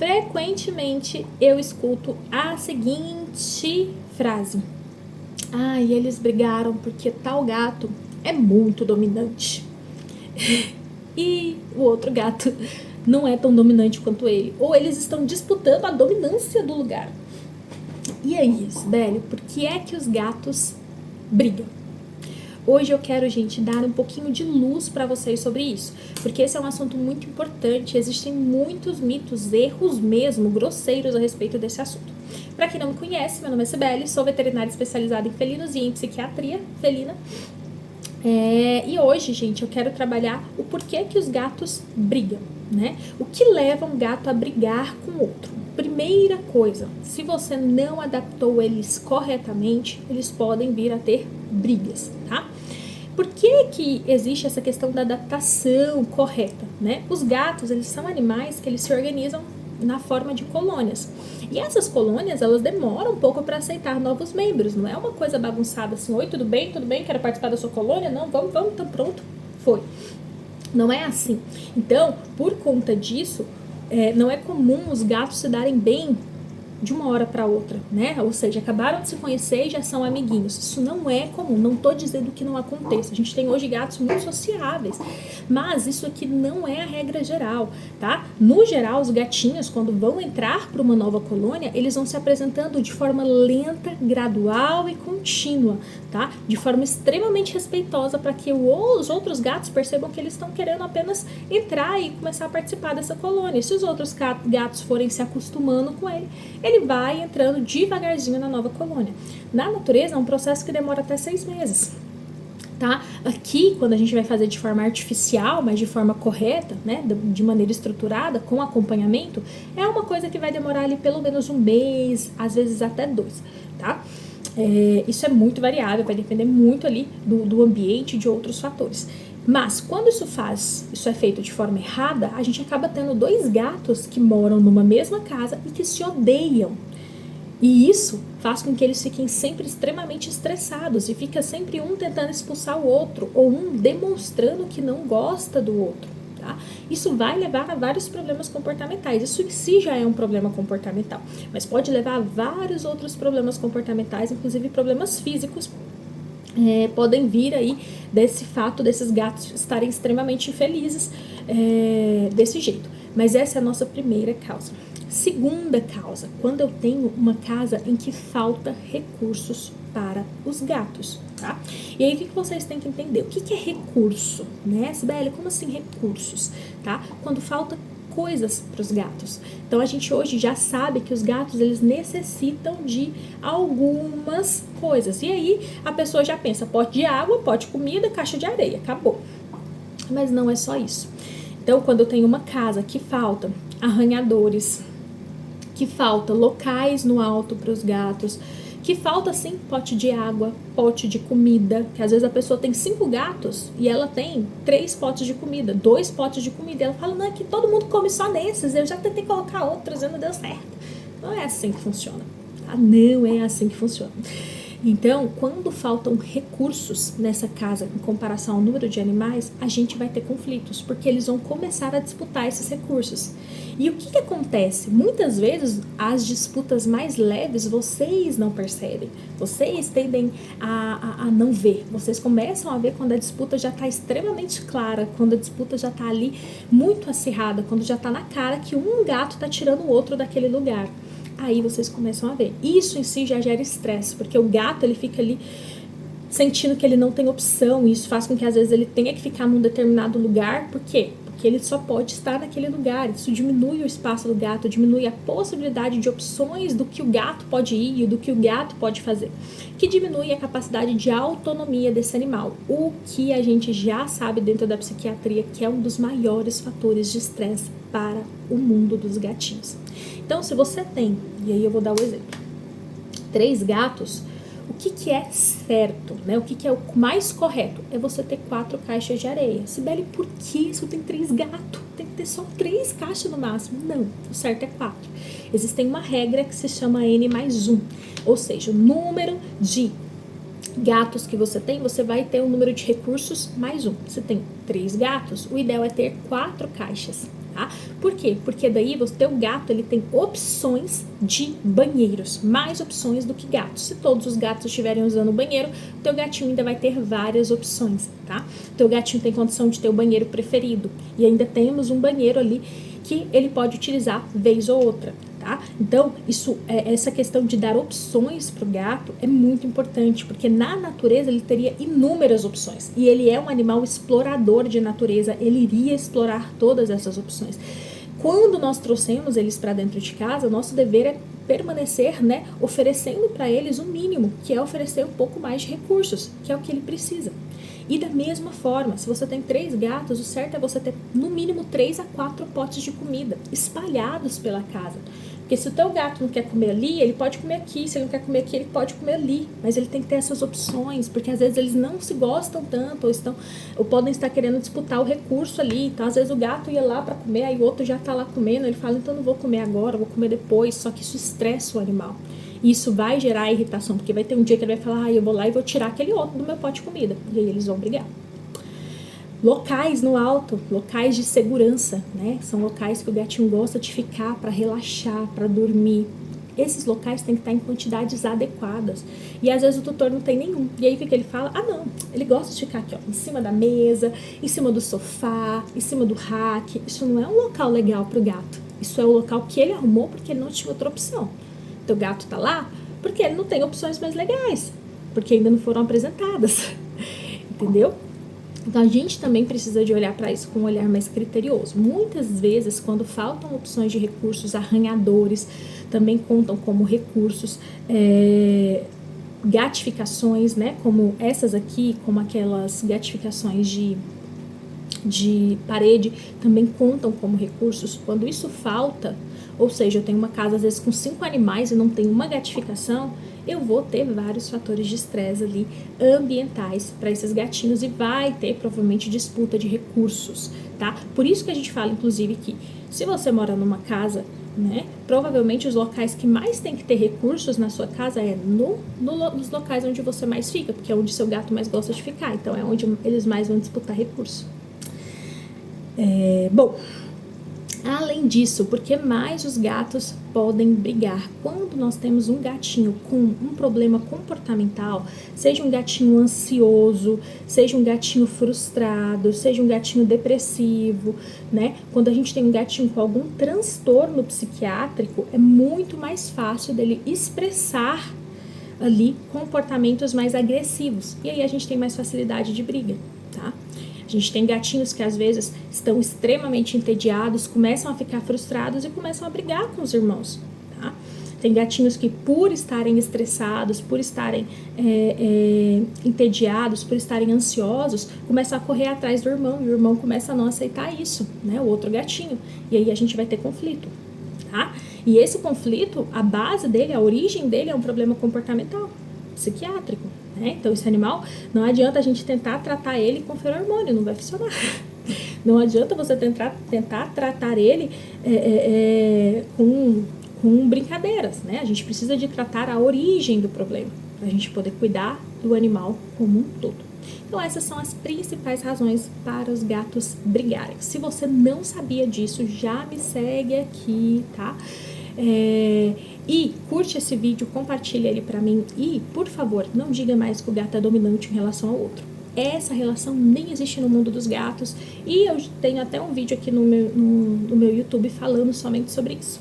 frequentemente eu escuto a seguinte frase: e eles brigaram porque tal gato é muito dominante. E o outro gato não é tão dominante quanto ele. Ou eles estão disputando a dominância do lugar. E aí, Sibeli, por que é que os gatos brigam? Hoje eu quero, gente, dar um pouquinho de luz para vocês sobre isso, porque esse é um assunto muito importante. Existem muitos mitos, erros mesmo, grosseiros a respeito desse assunto. Para quem não me conhece, meu nome é Sibeli, sou veterinária especializada em felinos e em psiquiatria felina. E hoje, gente, eu quero trabalhar o porquê que os gatos brigam, né? O que leva um gato a brigar com outro? Primeira coisa, se você não adaptou eles corretamente, eles podem vir a ter brigas, tá? Por que existe essa questão da adaptação correta, né? Os gatos, eles são animais que eles se organizam na forma de colônias. E essas colônias, elas demoram um pouco para aceitar novos membros. Não é uma coisa bagunçada assim: oi, tudo bem, quero participar da sua colônia? Não, vamos, então pronto, foi. Não é assim. Então, por conta disso, não é comum os gatos se darem bem de uma hora para outra, né? Ou seja, acabaram de se conhecer e já são amiguinhos. Isso não é comum, não tô dizendo que não aconteça. A gente tem hoje gatos muito sociáveis, mas isso aqui não é a regra geral, tá? No geral, os gatinhos, quando vão entrar para uma nova colônia, eles vão se apresentando de forma lenta, gradual e contínua, tá? De forma extremamente respeitosa, para que os outros gatos percebam que eles estão querendo apenas entrar e começar a participar dessa colônia. E se os outros gatos forem se acostumando com ele vai entrando devagarzinho na nova colônia. Na natureza é um processo que demora até 6 meses. Tá? Aqui, quando a gente vai fazer de forma artificial, mas de forma correta, né, de maneira estruturada, com acompanhamento, é uma coisa que vai demorar ali pelo menos 1 mês, às vezes até 2, tá? Isso é muito variável, vai depender muito ali do ambiente e de outros fatores. Mas quando isso é feito de forma errada, a gente acaba tendo 2 gatos que moram numa mesma casa e que se odeiam. E isso faz com que eles fiquem sempre extremamente estressados e fica sempre um tentando expulsar o outro, ou um demonstrando que não gosta do outro. Tá? Isso vai levar a vários problemas comportamentais. Isso em si já é um problema comportamental, mas pode levar a vários outros problemas comportamentais, inclusive problemas físicos. Podem vir aí desse fato desses gatos estarem extremamente infelizes desse jeito. Mas essa é a nossa primeira causa. Segunda causa, quando eu tenho uma casa em que falta recursos para os gatos, tá? E aí o que vocês têm que entender? O que é recurso, né, Sibeli? Como assim recursos, tá? Quando falta coisas para os gatos. Então a gente hoje já sabe que os gatos eles necessitam de algumas coisas. E aí a pessoa já pensa: pote de água, pote de comida, caixa de areia, acabou. Mas não é só isso. Então quando eu tenho uma casa que falta arranhadores, que falta locais no alto para os gatos, que falta sim pote de água, pote de comida, que às vezes a pessoa tem 5 gatos e ela tem 3 potes de comida, 2 potes de comida, e ela fala: não, é que todo mundo come só nesses, eu já tentei colocar outros e não deu certo. Não é assim que funciona, tá? Não é assim que funciona. Então, quando faltam recursos nessa casa em comparação ao número de animais, a gente vai ter conflitos, porque eles vão começar a disputar esses recursos. E o que acontece? Muitas vezes, as disputas mais leves, vocês não percebem. Vocês tendem a não ver. Vocês começam a ver quando a disputa já está extremamente clara, quando a disputa já está ali muito acirrada, quando já está na cara que um gato está tirando o outro daquele lugar. Aí vocês começam a ver. Isso em si já gera estresse, porque o gato ele fica ali sentindo que ele não tem opção. E isso faz com que às vezes ele tenha que ficar num determinado lugar. Por quê? Porque ele só pode estar naquele lugar. Isso diminui o espaço do gato, diminui a possibilidade de opções do que o gato pode ir e do que o gato pode fazer, que diminui a capacidade de autonomia desse animal, o que a gente já sabe dentro da psiquiatria que é um dos maiores fatores de estresse para o mundo dos gatinhos. Então, se você tem, e aí eu vou dar o exemplo, 3 gatos, o que é certo, né? O que é o mais correto? É você ter 4 caixas de areia. Sibeli, por que isso tem 3 gatos? Tem que ter só 3 caixas no máximo. Não, o certo é 4. Existe uma regra que se chama N+1, ou seja, o número de gatos que você tem, você vai ter um número de recursos mais 1. Você tem 3 gatos, o ideal é ter 4 caixas. Tá? Por quê? Porque daí o teu gato ele tem opções de banheiros, mais opções do que gatos. Se todos os gatos estiverem usando o banheiro, o teu gatinho ainda vai ter várias opções, tá? O teu gatinho tem condição de ter o banheiro preferido e ainda temos um banheiro ali que ele pode utilizar vez ou outra. Tá? Então, essa questão de dar opções para o gato é muito importante, porque na natureza ele teria inúmeras opções e ele é um animal explorador de natureza, ele iria explorar todas essas opções. Quando nós trouxemos eles para dentro de casa, nosso dever é permanecer, né, oferecendo para eles o mínimo, que é oferecer um pouco mais de recursos, que é o que ele precisa. E da mesma forma, se você tem 3 gatos, o certo é você ter no mínimo 3 a 4 potes de comida espalhados pela casa. Porque se o teu gato não quer comer ali, ele pode comer aqui. Se ele não quer comer aqui, ele pode comer ali. Mas ele tem que ter essas opções, porque às vezes eles não se gostam tanto, ou podem estar querendo disputar o recurso ali. Então, às vezes o gato ia lá para comer, aí o outro já está lá comendo, ele fala, então não vou comer agora, vou comer depois. Só que isso estressa o animal. E isso vai gerar irritação, porque vai ter um dia que ele vai falar, eu vou lá e vou tirar aquele outro do meu pote de comida. E aí eles vão brigar. Locais no alto, locais de segurança, né? São locais que o gatinho gosta de ficar para relaxar, para dormir. Esses locais têm que estar em quantidades adequadas. E às vezes o tutor não tem nenhum. E aí o que ele fala? Ah, não, ele gosta de ficar aqui, ó, em cima da mesa, em cima do sofá, em cima do rack. Isso não é um local legal para o gato. Isso é o local que ele arrumou porque ele não tinha outra opção. Teu gato tá lá porque ele não tem opções mais legais, porque ainda não foram apresentadas. Entendeu? Então, a gente também precisa de olhar para isso com um olhar mais criterioso. Muitas vezes, quando faltam opções de recursos, arranhadores também contam como recursos, gatificações, né? Como essas aqui, como aquelas gatificações de parede, também contam como recursos. Quando isso falta, ou seja, eu tenho uma casa às vezes com 5 animais e não tenho uma gatificação, eu vou ter vários fatores de estresse ali ambientais para esses gatinhos e vai ter provavelmente disputa de recursos, tá? Por isso que a gente fala, inclusive, que se você mora numa casa, né, provavelmente os locais que mais tem que ter recursos na sua casa é nos locais onde você mais fica, porque é onde seu gato mais gosta de ficar, então é onde eles mais vão disputar recurso. Bom, além disso, porque mais os gatos podem brigar? Quando nós temos um gatinho com um problema comportamental, seja um gatinho ansioso, seja um gatinho frustrado, seja um gatinho depressivo, né? Quando a gente tem um gatinho com algum transtorno psiquiátrico, é muito mais fácil dele expressar ali comportamentos mais agressivos. E aí a gente tem mais facilidade de briga, tá? A gente tem gatinhos que às vezes estão extremamente entediados, começam a ficar frustrados e começam a brigar com os irmãos, tá? Tem gatinhos que por estarem estressados, por estarem entediados, por estarem ansiosos, começam a correr atrás do irmão e o irmão começa a não aceitar isso, né? O outro gatinho. E aí a gente vai ter conflito, tá? E esse conflito, a base dele, a origem dele é um problema comportamental, psiquiátrico. Então esse animal, não adianta a gente tentar tratar ele com feromônio, não vai funcionar. Não adianta você tentar tratar ele com brincadeiras, né? A gente precisa de tratar a origem do problema, para a gente poder cuidar do animal como um todo. Então essas são as principais razões para os gatos brigarem. Se você não sabia disso, já me segue aqui, tá? E curte esse vídeo, compartilha ele pra mim e, por favor, não diga mais que o gato é dominante em relação ao outro. Essa relação nem existe no mundo dos gatos e eu tenho até um vídeo aqui no meu YouTube falando somente sobre isso.